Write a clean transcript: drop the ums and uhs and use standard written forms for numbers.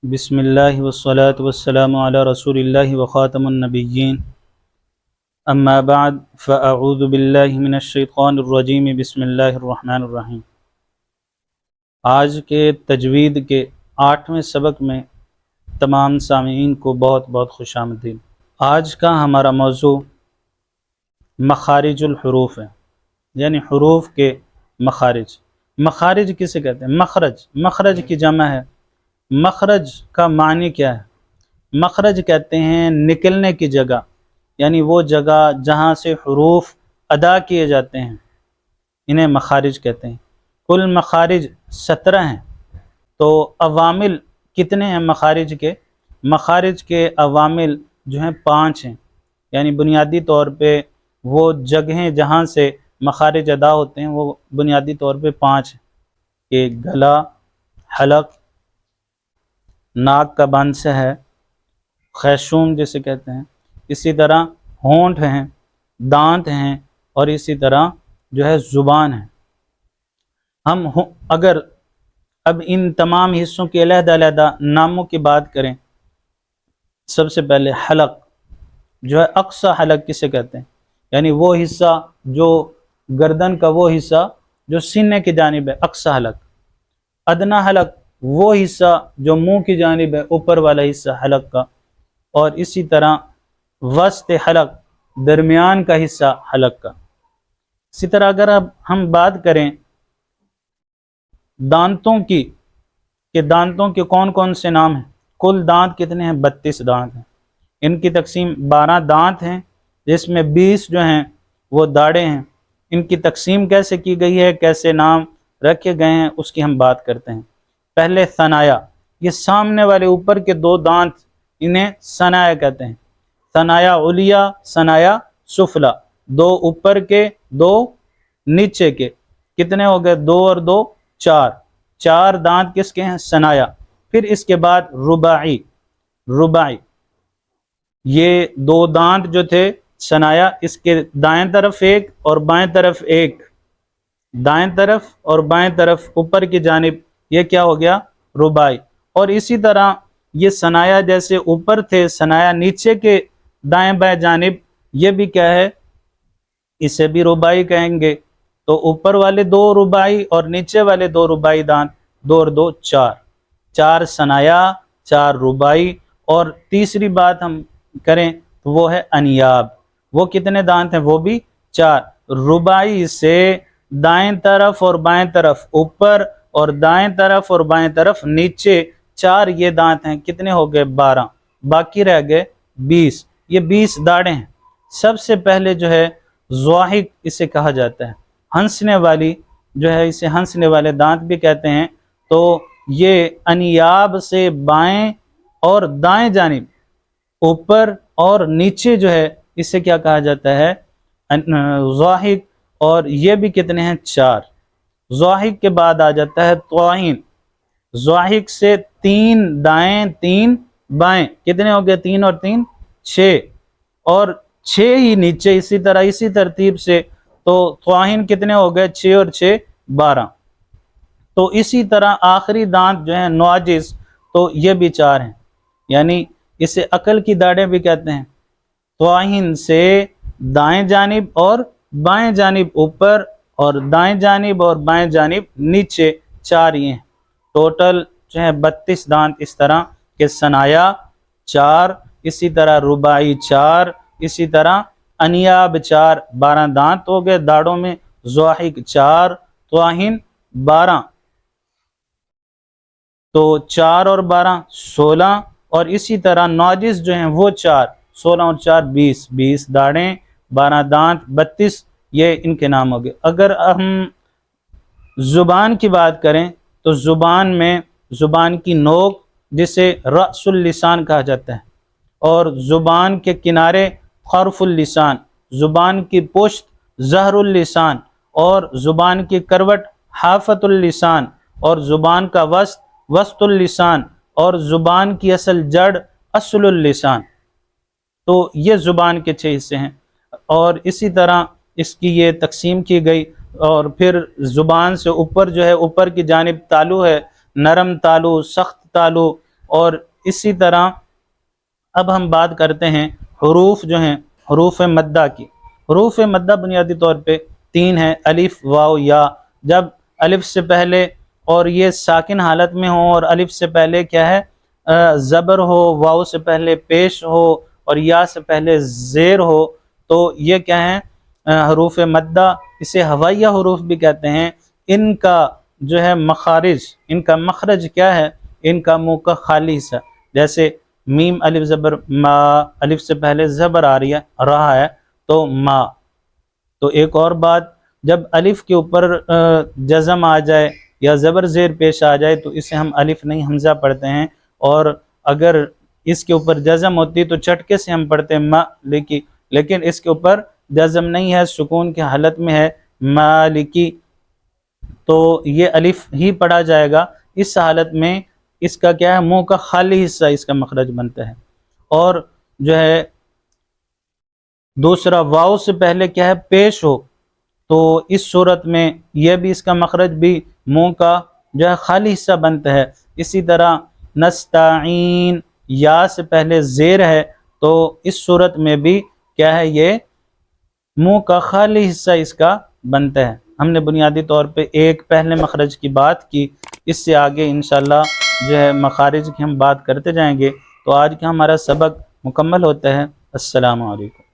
بسم اللہ والصلاة والسلام علی رسول اللہ وخاتم النبیین اما بعد فاعوذ باللہ من الشیطان الرجیم بسم اللہ الرحمن الرحیم۔ آج کے تجوید کے 8ویں سبق میں تمام سامعین کو بہت بہت خوش آمدید۔ آج کا ہمارا موضوع مخارج الحروف ہے، یعنی حروف کے مخارج۔ مخارج کسے کہتے ہیں؟ مخرج کی جمع ہے۔ مخرج کا معنی کیا ہے؟ مخرج کہتے ہیں نکلنے کی جگہ، یعنی وہ جگہ جہاں سے حروف ادا کیے جاتے ہیں، انہیں مخارج کہتے ہیں۔ کل مخارج 17 ہیں۔ تو عوامل کتنے ہیں مخارج کے؟ مخارج کے عوامل جو ہیں 5 ہیں، یعنی بنیادی طور پہ وہ جگہیں جہاں سے مخارج ادا ہوتے ہیں وہ بنیادی طور پہ 5 ہیں کہ گلا، حلق، ناک کا بند سے ہے، خیشوم جسے کہتے ہیں، اسی طرح ہونٹ ہیں، دانت ہیں، اور اسی طرح جو ہے زبان ہے۔ ہم اگر اب ان تمام حصوں کے علیحدہ علیحدہ ناموں کی بات کریں، سب سے پہلے حلق جو ہے، اقصی حلق کسے کہتے ہیں؟ یعنی وہ حصہ جو گردن کا وہ حصہ جو سینے کی جانب ہے، اقصی حلق۔ ادنا حلق وہ حصہ جو منہ کی جانب ہے، اوپر والا حصہ حلق کا، اور اسی طرح وسط حلق درمیان کا حصہ حلق کا۔ اسی طرح اگر اب ہم بات کریں دانتوں کی کہ دانتوں کے کون کون سے نام ہیں، کل دانت کتنے ہیں؟ 32 دانت ہیں۔ ان کی تقسیم 12 دانت ہیں، جس میں 20 جو ہیں وہ داڑیں ہیں۔ ان کی تقسیم کیسے کی گئی ہے، کیسے نام رکھے گئے ہیں، اس کی ہم بات کرتے ہیں۔ پہلے ثنایا، یہ سامنے والے اوپر کے 2 دانت، انہیں ثنایا کہتے ہیں۔ ثنایا علیا، ثنایا سفلا، 2 اوپر کے 2 نیچے کے، کتنے ہو گئے؟ 2 اور 2 4، 4 دانت کس کے ہیں؟ ثنایا۔ پھر اس کے بعد رباعی، یہ 2 دانت جو تھے ثنایا، اس کے دائیں طرف 1 اور بائیں طرف 1، دائیں طرف اور بائیں طرف اوپر کی جانب، یہ کیا ہو گیا؟ رباعی۔ اور اسی طرح یہ ثنایا جیسے اوپر تھے، ثنایا نیچے کے دائیں بائیں جانب، یہ بھی کیا ہے؟ اسے بھی رباعی کہیں گے۔ تو اوپر والے 2 رباعی اور نیچے والے 2 رباعی دانت، 2 اور 2 4، 4 ثنایا، 4 رباعی۔ اور تیسری بات ہم کریں تو وہ ہے انیاب، وہ کتنے دانت ہیں؟ وہ بھی 4۔ رباعی سے دائیں طرف اور بائیں طرف اوپر اور دائیں طرف اور بائیں طرف نیچے 4 یہ دانت ہیں، کتنے ہو گئے؟ 12، باقی رہ گئے 20۔ یہ 20 داڑیں ہیں۔ سب سے پہلے جو ہے ضواحک اسے کہا جاتا ہے، ہنسنے والی جو ہے، اسے ہنسنے والے دانت بھی کہتے ہیں۔ تو یہ انیاب سے بائیں اور دائیں جانب اوپر اور نیچے جو ہے، اسے کیا کہا جاتا ہے؟ ضواحک۔ اور یہ بھی کتنے ہیں؟ 4۔ ضواحک کے بعد آ جاتا ہے طواہین۔ ضواحک سے 3 دائیں 3 بائیں، کتنے ہو گئے؟ 3 اور 3 6، اور 6 ہی نیچے، اسی طرح اسی ترتیب سے۔ تو طواہین کتنے ہو گئے؟ 6 اور 6 12۔ تو اسی طرح آخری دانت جو ہیں نواجز، تو یہ بھی 4 ہیں، یعنی اسے عقل کی داڑیں بھی کہتے ہیں۔ طواہین سے دائیں جانب اور بائیں جانب اوپر اور دائیں جانب اور بائیں جانب نیچے 4 یہ ہیں۔ ٹوٹل جو ہے 32 دانت اس طرح کہ ثنایا 4، اسی طرح رباعی 4، اسی طرح انیاب 4، 12 دانت ہو گئے داڑوں میں۔ ضواحک 4، طواہین 12، تو 4 اور 12 16، اور اسی طرح نواجز جو ہیں وہ 4، 16 اور 4 20، 20 داڑیں، 12 دانت، 32 یہ ان کے نام ہو گئے۔ اگر ہم زبان کی بات کریں تو زبان میں زبان کی نوک جسے رأس اللسان کہا جاتا ہے، اور زبان کے کنارے خرف اللسان، زبان کی پشت ظہر اللسان، اور زبان کی کروٹ حافت اللسان، اور زبان کا وسط اللسان، اور زبان کی اصل جڑ اصل اللسان۔ تو یہ زبان کے 6 حصے ہیں، اور اسی طرح اس کی یہ تقسیم کی گئی۔ اور پھر زبان سے اوپر جو ہے، اوپر کی جانب تالو ہے، نرم تالو، سخت تالو، اور اسی طرح اب ہم بات کرتے ہیں حروف جو ہیں حروف مدہ کی۔ حروف مدہ بنیادی طور پہ 3 ہیں، الف، واو، یا۔ جب الف سے پہلے اور یہ ساکن حالت میں ہو اور الف سے پہلے کیا ہے زبر ہو، واو سے پہلے پیش ہو اور یا سے پہلے زیر ہو تو یہ کیا ہیں حروف مدہ۔ اسے ہوائیہ حروف بھی کہتے ہیں۔ ان کا جو ہے مخارج، ان کا مخرج کیا ہے؟ ان کا منہ کا خالی حصہ، جیسے میم الف زبر ما، الف سے پہلے زبر آ رہا ہے تو ما۔ تو ایک اور بات، جب الف کے اوپر جزم آ جائے یا زبر زیر پیش آ جائے تو اسے ہم الف نہیں حمزہ پڑھتے ہیں، اور اگر اس کے اوپر جزم ہوتی تو چٹکے سے ہم پڑھتے ہیں ما لکی، لیکن اس کے اوپر جزم نہیں ہے، سکون کی حالت میں ہے مالکی، تو یہ الف ہی پڑھا جائے گا۔ اس حالت میں اس کا کیا ہے منہ کا خالی حصہ اس کا مخرج بنتا ہے۔ اور جو ہے دوسرا واو سے پہلے کیا ہے پیش ہو تو اس صورت میں یہ بھی اس کا مخرج بھی منہ کا جو ہے خالی حصہ بنتا ہے۔ اسی طرح نستعین یا سے پہلے زیر ہے تو اس صورت میں بھی کیا ہے یہ منہ کا خالی حصہ اس کا بنتا ہے۔ ہم نے بنیادی طور پہ ایک پہلے مخرج کی بات کی، اس سے آگے انشاءاللہ جو ہے مخارج کی ہم بات کرتے جائیں گے۔ تو آج کا ہمارا سبق مکمل ہوتا ہے۔ السلام علیکم۔